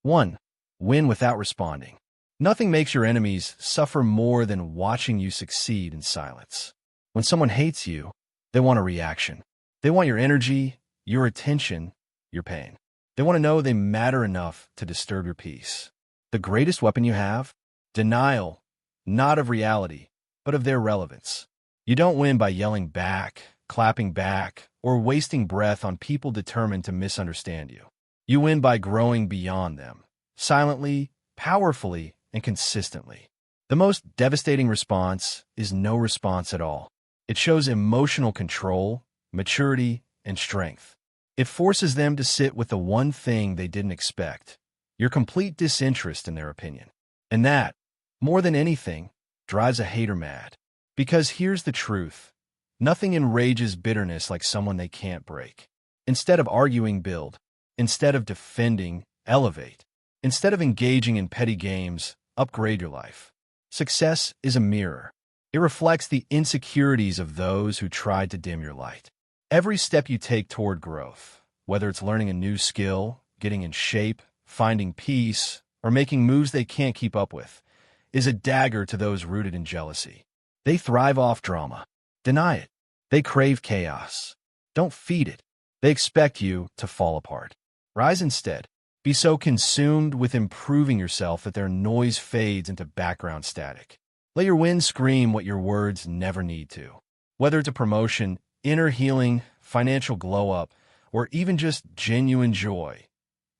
1. Win without responding. Nothing makes your enemies suffer more than watching you succeed in silence. When someone hates you, they want a reaction. They want your energy, your attention, your pain. They want to know they matter enough to disturb your peace. The greatest weapon you have? Denial, not of reality, but of their relevance. You don't win by yelling back, clapping back, or wasting breath on people determined to misunderstand you. You win by growing beyond them, silently, powerfully, and consistently. The most devastating response is no response at all. It shows emotional control, maturity, and strength. It forces them to sit with the one thing they didn't expect, your complete disinterest in their opinion. And that, more than anything, drives a hater mad. Because here's the truth. Nothing enrages bitterness like someone they can't break. Instead of arguing, build. Instead of defending, elevate. Instead of engaging in petty games, upgrade your life. Success is a mirror. It reflects the insecurities of those who tried to dim your light. Every step you take toward growth, whether it's learning a new skill, getting in shape, finding peace, or making moves they can't keep up with, is a dagger to those rooted in jealousy. They thrive off drama. Deny it. They crave chaos. Don't feed it. They expect you to fall apart. Rise instead. Be so consumed with improving yourself that their noise fades into background static. Let your wins scream what your words never need to. Whether it's a promotion, inner healing, financial glow-up, or even just genuine joy,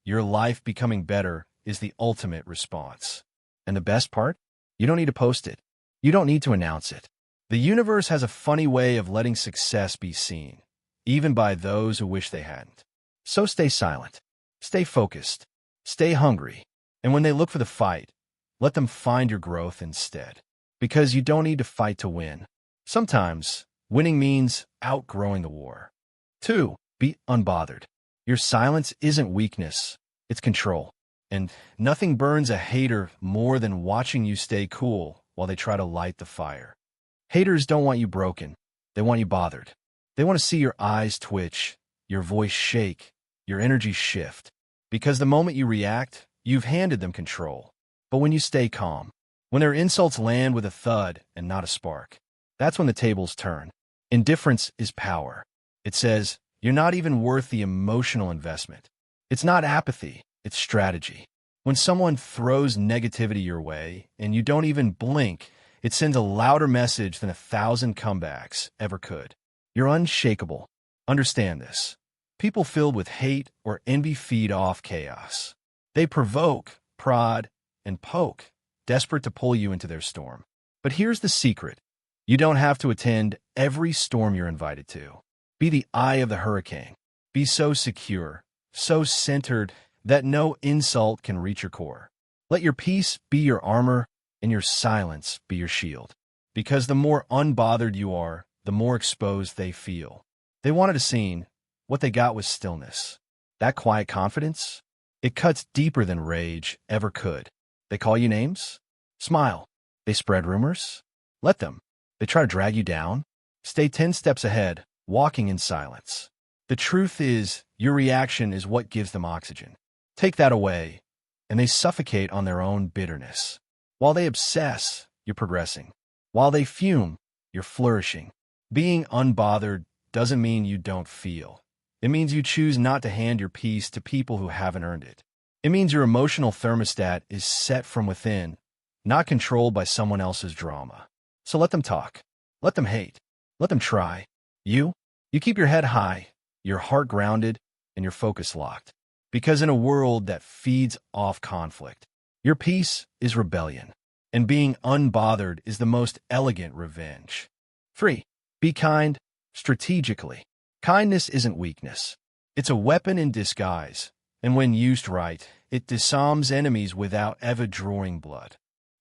your life becoming better is the ultimate response. And the best part? You don't need to post it. You don't need to announce it. The universe has a funny way of letting success be seen, even by those who wish they hadn't. So stay silent. Stay focused. Stay hungry. And when they look for the fight, let them find your growth instead. Because you don't need to fight to win. Sometimes, winning means outgrowing the war. 2. Be unbothered. Your silence isn't weakness, it's control. And nothing burns a hater more than watching you stay cool while they try to light the fire. Haters don't want you broken. They want you bothered. They want to see your eyes twitch, your voice shake, your energy shift. Because the moment you react, you've handed them control. But when you stay calm, when their insults land with a thud and not a spark, that's when the tables turn. Indifference is power. It says, you're not even worth the emotional investment. It's not apathy, it's strategy. When someone throws negativity your way and you don't even blink, it sends a louder message than 1,000 comebacks ever could. You're unshakable. Understand this. People filled with hate or envy feed off chaos. They provoke, prod, and poke, desperate to pull you into their storm. But here's the secret. You don't have to attend every storm you're invited to. Be the eye of the hurricane. Be so secure, so centered, that no insult can reach your core. Let your peace be your armor and your silence be your shield. Because the more unbothered you are, the more exposed they feel. They wanted a scene. What they got was stillness. That quiet confidence, it cuts deeper than rage ever could. They call you names? Smile. They spread rumors? Let them. They try to drag you down? Stay 10 steps ahead, walking in silence. The truth is, your reaction is what gives them oxygen. Take that away, and they suffocate on their own bitterness. While they obsess, you're progressing. While they fume, you're flourishing. Being unbothered doesn't mean you don't feel. It means you choose not to hand your peace to people who haven't earned it. It means your emotional thermostat is set from within, not controlled by someone else's drama. So let them talk. Let them hate. Let them try. You keep your head high, your heart grounded, and your focus locked. Because in a world that feeds off conflict, your peace is rebellion, and being unbothered is the most elegant revenge. 3. Be kind strategically. Kindness isn't weakness. It's a weapon in disguise, and when used right, it disarms enemies without ever drawing blood.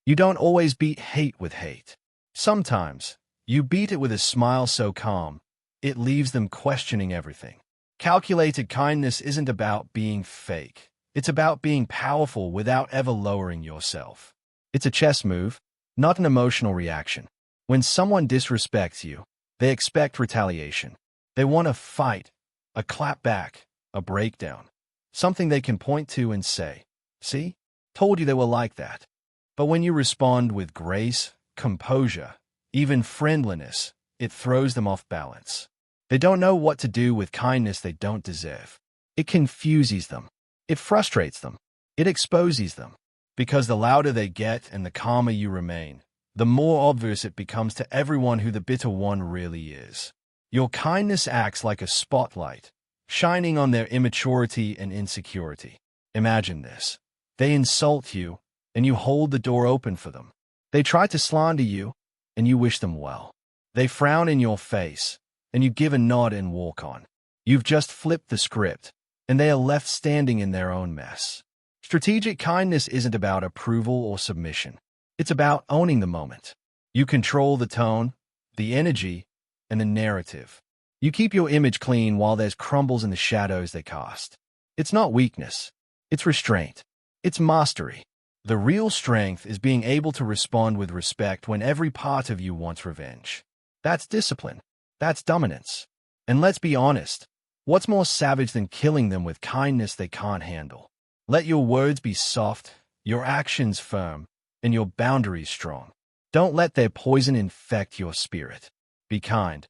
You don't always beat hate with hate. Sometimes, you beat it with a smile so calm, it leaves them questioning everything. Calculated kindness isn't about being fake. It's about being powerful without ever lowering yourself. It's a chess move, not an emotional reaction. When someone disrespects you, they expect retaliation. They want a fight, a clap back, a breakdown, something they can point to and say, See? Told you they were like that. But when you respond with grace, composure, even friendliness, it throws them off balance. They don't know what to do with kindness they don't deserve. It confuses them. It frustrates them. It exposes them. Because the louder they get and the calmer you remain, the more obvious it becomes to everyone who the bitter one really is. Your kindness acts like a spotlight, shining on their immaturity and insecurity. Imagine this. They insult you, and you hold the door open for them. They try to slander you, and you wish them well. They frown in your face, and you give a nod and walk on. You've just flipped the script, and they are left standing in their own mess. Strategic kindness isn't about approval or submission. It's about owning the moment. You control the tone, the energy, and the narrative. You keep your image clean while there's crumbles in the shadows they cast. It's not weakness. It's restraint. It's mastery. The real strength is being able to respond with respect when every part of you wants revenge. That's discipline. That's dominance. And let's be honest, what's more savage than killing them with kindness they can't handle? Let your words be soft, your actions firm, and your boundaries strong. Don't let their poison infect your spirit. Be kind,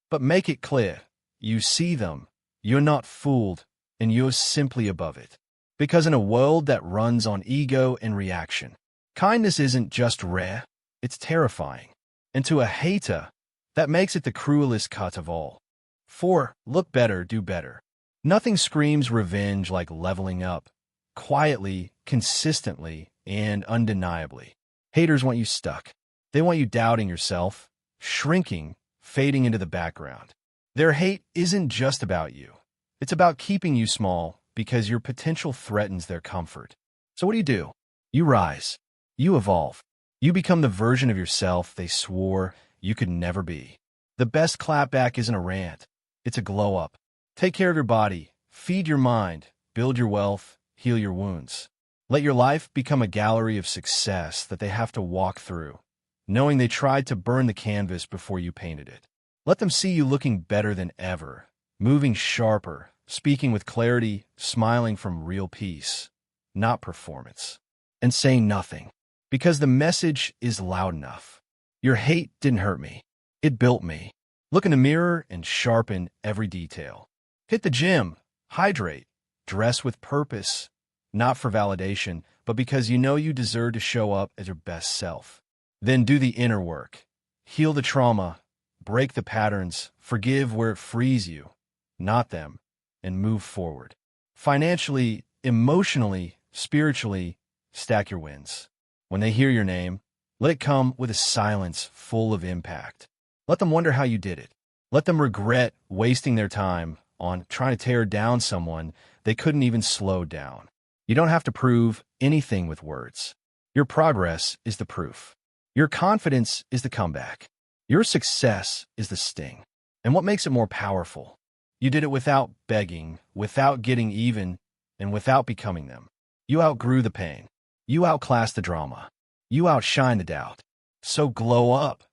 but make it clear. You see them, you're not fooled, and you're simply above it. Because in a world that runs on ego and reaction, kindness isn't just rare, it's terrifying. And to a hater, that makes it the cruelest cut of all. 4. Look better, do better. Nothing screams revenge like leveling up, quietly, consistently, and undeniably. Haters want you stuck. They want you doubting yourself, shrinking, fading into the background. Their hate isn't just about you. It's about keeping you small because your potential threatens their comfort. So what do? You rise. You evolve. You become the version of yourself they swore you could never be. The best clapback isn't a rant. It's a glow up. Take care of your body. Feed your mind. Build your wealth. Heal your wounds. Let your life become a gallery of success that they have to walk through, knowing they tried to burn the canvas before you painted it. Let them see you looking better than ever, moving sharper, speaking with clarity, smiling from real peace, not performance, and saying nothing, because the message is loud enough. Your hate didn't hurt me. It built me. Look in the mirror and sharpen every detail. Hit the gym, hydrate, dress with purpose, not for validation, but because you know you deserve to show up as your best self. Then do the inner work. Heal the trauma, break the patterns, forgive where it frees you, not them, and move forward. Financially, emotionally, spiritually, stack your wins. When they hear your name, let it come with a silence full of impact. Let them wonder how you did it. Let them regret wasting their time on trying to tear down someone they couldn't even slow down. You don't have to prove anything with words. Your progress is the proof. Your confidence is the comeback. Your success is the sting. And what makes it more powerful? You did it without begging, without getting even, and without becoming them. You outgrew the pain. You outclassed the drama. You outshine the doubt. So glow up,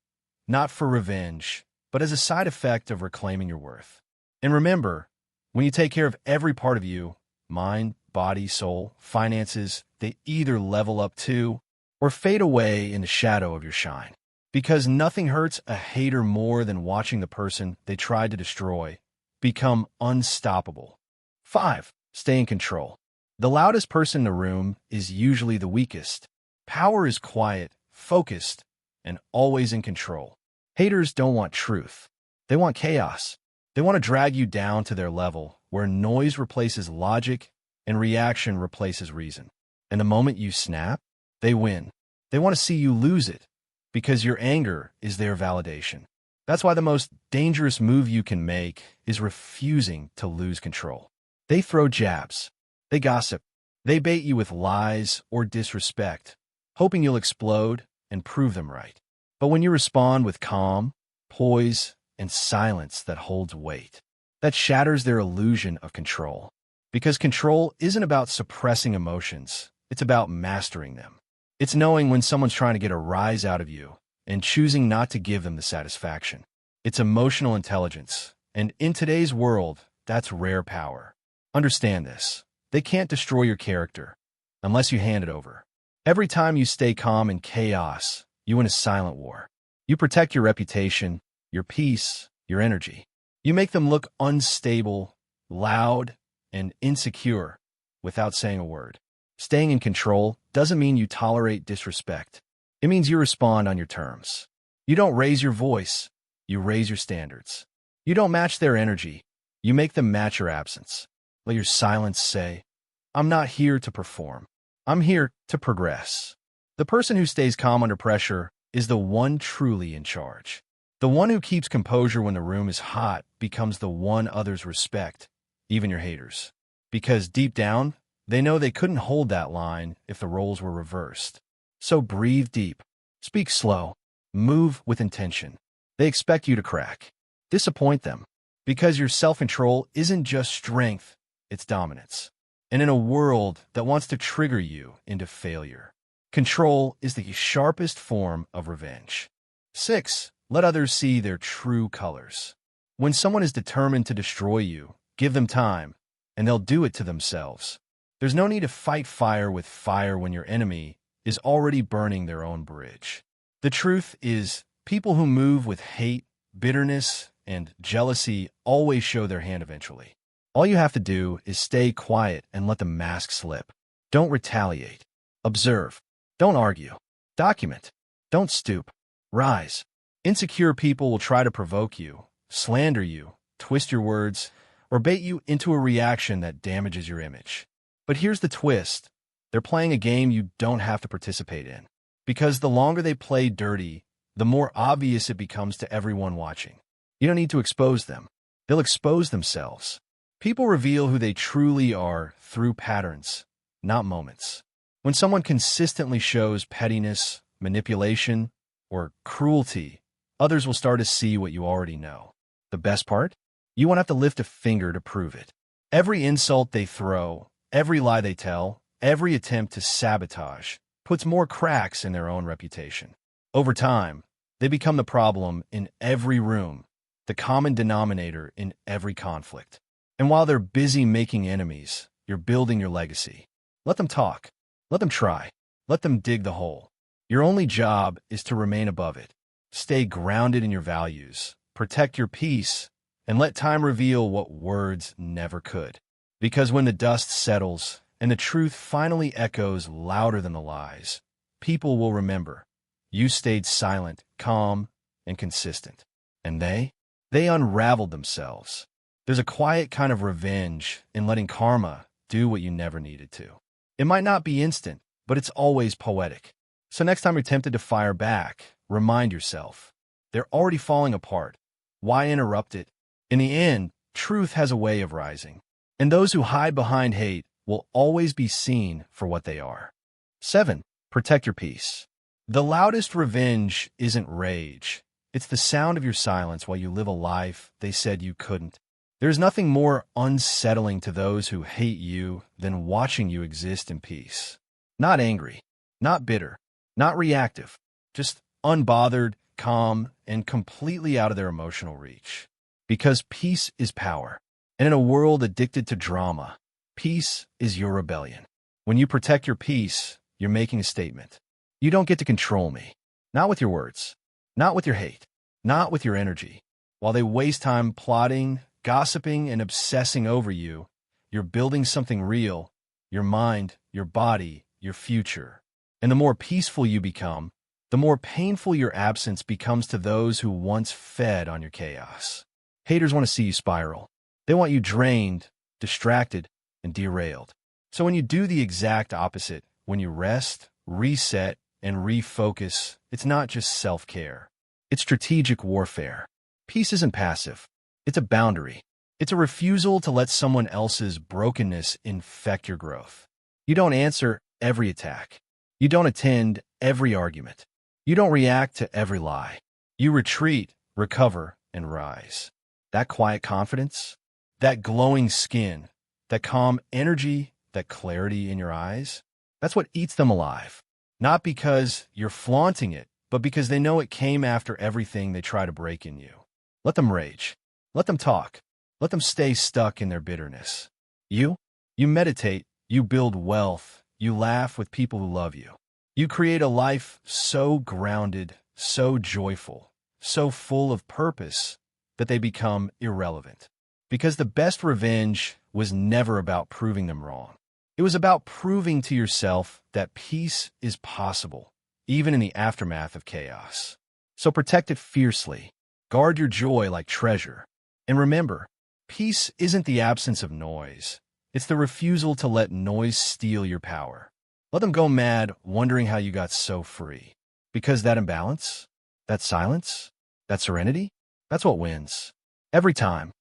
not for revenge, but as a side effect of reclaiming your worth. And remember, when you take care of every part of you, mind, body, soul, finances, they either level up too or fade away in the shadow of your shine. Because nothing hurts a hater more than watching the person they tried to destroy become unstoppable. 5. Stay in control. The loudest person in the room is usually the weakest. Power is quiet, focused, and always in control. Haters don't want truth. They want chaos. They want to drag you down to their level, where noise replaces logic and reaction replaces reason. And the moment you snap, they win. They want to see you lose it, because your anger is their validation. That's why the most dangerous move you can make is refusing to lose control. They throw jabs. They gossip. They bait you with lies or disrespect, hoping you'll explode and prove them right. But when you respond with calm, poise, and silence that holds weight, that shatters their illusion of control. Because control isn't about suppressing emotions. It's about mastering them. It's knowing when someone's trying to get a rise out of you and choosing not to give them the satisfaction. It's emotional intelligence. And in today's world, that's rare power. Understand this. They can't destroy your character unless you hand it over. Every time you stay calm in chaos, you win a silent war. You protect your reputation, your peace, your energy. You make them look unstable, loud, and insecure without saying a word. Staying in control doesn't mean you tolerate disrespect. It means you respond on your terms. You don't raise your voice, you raise your standards. You don't match their energy, you make them match your absence. Let your silence say, I'm not here to perform. I'm here to progress. The person who stays calm under pressure is the one truly in charge. The one who keeps composure when the room is hot becomes the one others respect, even your haters. Because deep down, they know they couldn't hold that line if the roles were reversed. So breathe deep, speak slow, move with intention. They expect you to crack. Disappoint them. Because your self-control isn't just strength, it's dominance. And in a world that wants to trigger you into failure, control is the sharpest form of revenge. 6. Let others see their true colors. When someone is determined to destroy you, give them time, and they'll do it to themselves. There's no need to fight fire with fire when your enemy is already burning their own bridge. The truth is, people who move with hate, bitterness, and jealousy always show their hand eventually. All you have to do is stay quiet and let the mask slip. Don't retaliate. Observe. Don't argue. Document. Don't stoop. Rise. Insecure people will try to provoke you, slander you, twist your words, or bait you into a reaction that damages your image. But here's the twist. They're playing a game you don't have to participate in. Because the longer they play dirty, the more obvious it becomes to everyone watching. You don't need to expose them. They'll expose themselves. People reveal who they truly are through patterns, not moments. When someone consistently shows pettiness, manipulation, or cruelty, others will start to see what you already know. The best part? You won't have to lift a finger to prove it. Every insult they throw, every lie they tell, every attempt to sabotage puts more cracks in their own reputation. Over time, they become the problem in every room, the common denominator in every conflict. And while they're busy making enemies, you're building your legacy. Let them talk. Let them try. Let them dig the hole. Your only job is to remain above it. Stay grounded in your values, protect your peace, and let time reveal what words never could. Because when the dust settles and the truth finally echoes louder than the lies, people will remember you stayed silent, calm, and consistent. And they unraveled themselves. There's a quiet kind of revenge in letting karma do what you never needed to. It might not be instant, but it's always poetic. So next time you're tempted to fire back, remind yourself, they're already falling apart. Why interrupt it? In the end, truth has a way of rising. And those who hide behind hate will always be seen for what they are. 7. Protect your peace. The loudest revenge isn't rage. It's the sound of your silence while you live a life they said you couldn't. There's nothing more unsettling to those who hate you than watching you exist in peace. Not angry, not bitter, not reactive, just unbothered, calm, and completely out of their emotional reach. Because peace is power. And in a world addicted to drama, peace is your rebellion. When you protect your peace, you're making a statement. You don't get to control me. Not with your words, not with your hate, not with your energy. While they waste time plotting, gossiping, and obsessing over you, you're building something real, your mind, your body, your future. And the more peaceful you become, the more painful your absence becomes to those who once fed on your chaos. Haters want to see you spiral. They want you drained, distracted, and derailed. So when you do the exact opposite, when you rest, reset, and refocus, it's not just self-care. It's strategic warfare. Peace isn't passive. It's a boundary. It's a refusal to let someone else's brokenness infect your growth. You don't answer every attack. You don't attend every argument. You don't react to every lie. You retreat, recover, and rise. That quiet confidence, that glowing skin, that calm energy, that clarity in your eyes, that's what eats them alive. Not because you're flaunting it, but because they know it came after everything they try to break in you. Let them rage. Let them talk. Let them stay stuck in their bitterness. You meditate, you build wealth, You laugh with people who love you. You create a life so grounded, so joyful, so full of purpose that they become irrelevant. Because the best revenge was never about proving them wrong. It was about proving to yourself that peace is possible, even in the aftermath of chaos. So protect it fiercely. Guard your joy like treasure. And remember, peace isn't the absence of noise. It's the refusal to let noise steal your power. Let them go mad wondering how you got so free. Because that imbalance, that silence, that serenity, that's what wins. Every time.